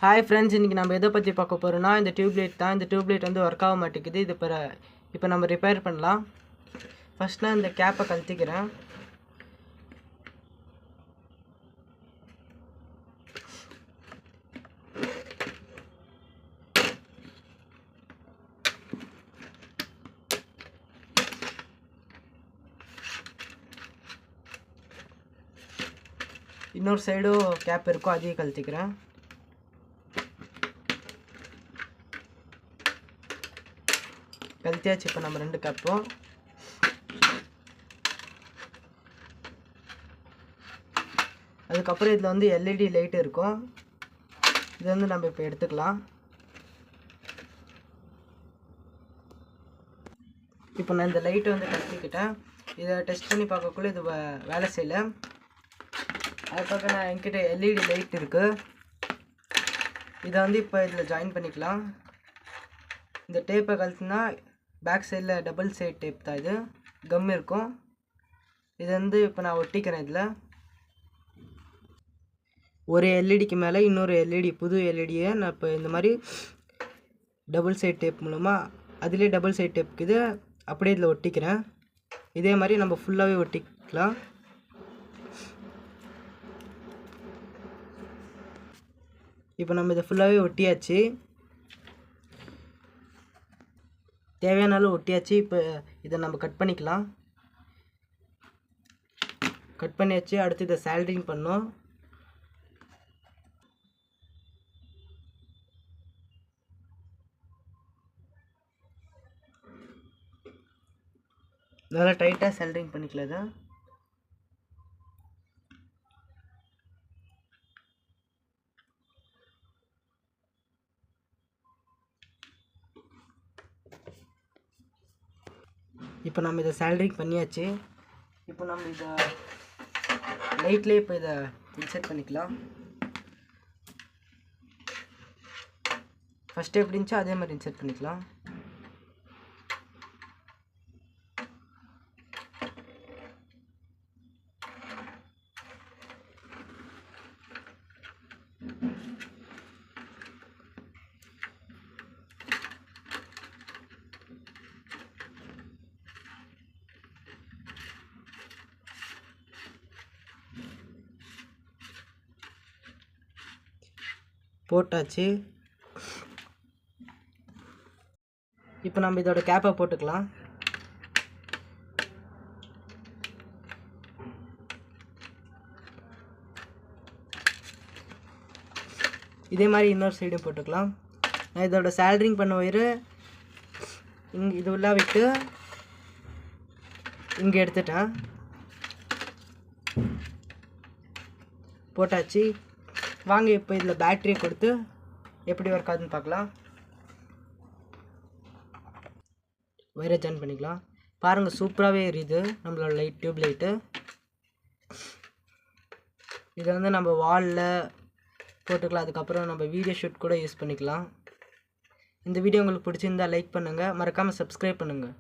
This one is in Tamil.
ஹாய் ஃப்ரெண்ட்ஸ், இன்றைக்கி நம்ம எதை பற்றி பார்க்க போகிறோன்னா இந்த டியூப்லைட் தான். இந்த டியூப்லைட் வந்து ஒர்க் ஆக மாட்டேங்குது. இது இப்போ நம்ம ரிப்பேர் பண்ணலாம். ஃபஸ்ட் நான் இந்த கேப்பை கழட்டிக்கிறேன். இன்னொரு சைடும் கேப் இருக்கும், அதையும் கழட்டிக்கிறேன். கழட்டியாச்சு. இப்போ நம்ம 2 கேப்பும் அதுக்கப்புறம் இதில் வந்து எல்இடி லைட் இருக்கும். இது வந்து நம்ம இப்போ எடுத்துக்கலாம். இப்போ நான் இந்த லைட்டை வந்து கழட்டிக்கிட்டேன். இதை டெஸ்ட் பண்ணி பார்க்கக்குள்ள இது வேலை செய்யலை. அது பக்கம் நான் என்கிட்ட எல்இடி லைட் இருக்குது. இதை வந்து இப்போ இதில் ஜாயின் பண்ணிக்கலாம். இந்த டேப்பை கழட்டினா பேக் சைடில் டபுள் சைட் டேப் தான், இது கம் இருக்கும். இது வந்து இப்போ நான் ஒட்டிக்கிறேன். இதில் ஒரு எல்இடிக்கு மேலே இன்னொரு எல்இடி, புது எல்இடியை நான் இப்போ இந்த மாதிரி டபுள் சைட் டேப் மூலமாக, அதிலே டபுள் சைட் டேப்புக்கு இது அப்படியே இதில் ஒட்டிக்கிறேன். இதே மாதிரி நம்ம ஃபுல்லாகவே ஒட்டிக்கலாம். இப்போ நம்ம இதை ஃபுல்லாகவே ஒட்டியாச்சு. தேவையான அளவு ஒட்டியாச்சு. இப்போ இதை நம்ம கட் பண்ணிக்கலாம். கட் பண்ணியாச்சு. அடுத்து இதை சால்டரிங் பண்ணோம். நல்லா டைட்டாக சால்டரிங் பண்ணிக்கலாம். இதை இப்போ நம்ம இதை சால்டரிங் பண்ணியாச்சு. இப்போ நம்ம இதை லைட்லேயே இப்போ இதை இன்செர்ட் பண்ணிக்கலாம். ஃபஸ்ட்டு எப்படி இருந்துச்சோ அதே மாதிரி இன்செர்ட் பண்ணிக்கலாம். போட்டாச்சு. இப்போ நம்ம இதோட கேப்பை போட்டுக்கலாம். இதே மாதிரி இன்னொரு சைடும் போட்டுக்கலாம். நான் இதோட சால்டரிங் பண்ண ஒயரு இது உள்ள விட்டு இங்கே எடுத்துட்டேன். போட்டாச்சு. வாங்க இப்போ இதில் பேட்டரியை கொடுத்து எப்படி ஒர்க் ஆகுதுன்னு பார்க்கலாம். ஒயரை ஜாயின் பண்ணிக்கலாம். பாருங்கள், சூப்பராகவே எரியுது நம்மளோட லைட், டியூப் லைட்டு. இதை வந்து நம்ம வாலில் போட்டுக்கலாம். அதுக்கப்புறம் நம்ம வீடியோ ஷூட் கூட யூஸ் பண்ணிக்கலாம். இந்த வீடியோ உங்களுக்கு பிடிச்சிருந்தால் லைக் பண்ணுங்கள், மறக்காமல் சப்ஸ்கிரைப் பண்ணுங்கள்.